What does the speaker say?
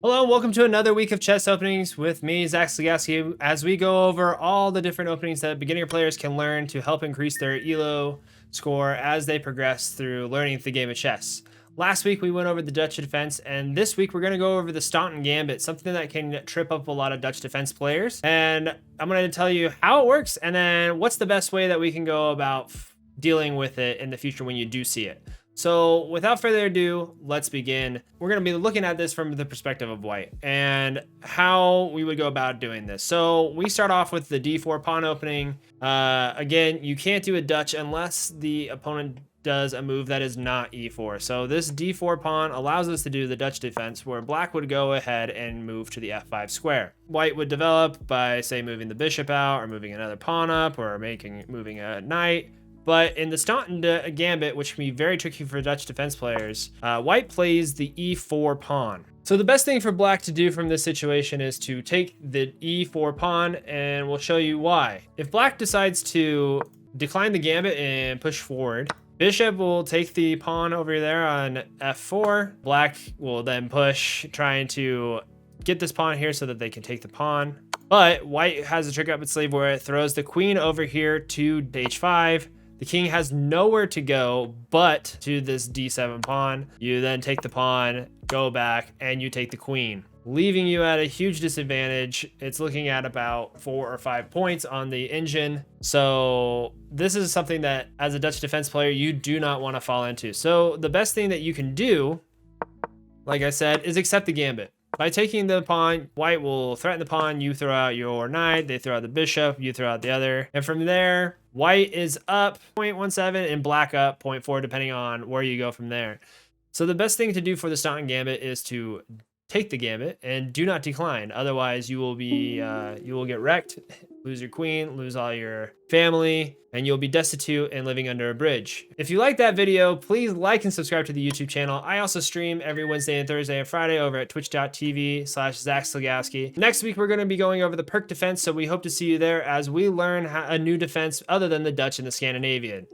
Hello, and welcome to another week of chess openings with me, Slag, as we go over all the different openings that beginner players can learn to help increase their ELO score as they progress through learning the game of chess. Last week we went over the Dutch defense, and this week we're going to go over the Staunton Gambit, something that can trip up a lot of Dutch defense players. And I'm going to tell you how it works and then what's the best way that we can go about dealing with it in the future when you do see it. So without further ado, let's begin. We're going to be looking at this from the perspective of white and how we would go about doing this. So we start off with the d4 pawn opening. Again, you can't do a Dutch unless the opponent does a move that is not e4. So this d4 pawn allows us to do the Dutch defense, where black would go ahead and move to the f5 square. White would develop by, say, moving the bishop out or moving another pawn up or moving a knight. But in the Staunton Gambit, which can be very tricky for Dutch defense players, white plays the e4 pawn. So the best thing for black to do from this situation is to take the e4 pawn, and we'll show you why. If black decides to decline the gambit and push forward, bishop will take the pawn over there on f4. Black will then push, trying to get this pawn here so that they can take the pawn. But white has a trick up its sleeve where it throws the queen over here to h5. The king has nowhere to go but to this d7 pawn. You then take the pawn, go back, and you take the queen, leaving you at a huge disadvantage. It's looking at about 4 or 5 points on the engine. So this is something that, as a Dutch defense player, you do not want to fall into. So the best thing that you can do, like I said, is accept the gambit. By taking the pawn, white will threaten the pawn, you throw out your knight, they throw out the bishop, you throw out the other. And from there, white is up 0.17 and black up 0.4, depending on where you go from there. So the best thing to do for the Staunton Gambit is to take the gambit and do not decline. Otherwise, you will get wrecked, lose your queen, lose all your family, and you'll be destitute and living under a bridge. If you like that video, please like and subscribe to the YouTube channel. I also stream every Wednesday and Thursday and Friday over at twitch.tv/ZachSlagowski. Next week, we're going to be going over the Perk defense, so we hope to see you there as we learn a new defense other than the Dutch and the Scandinavian.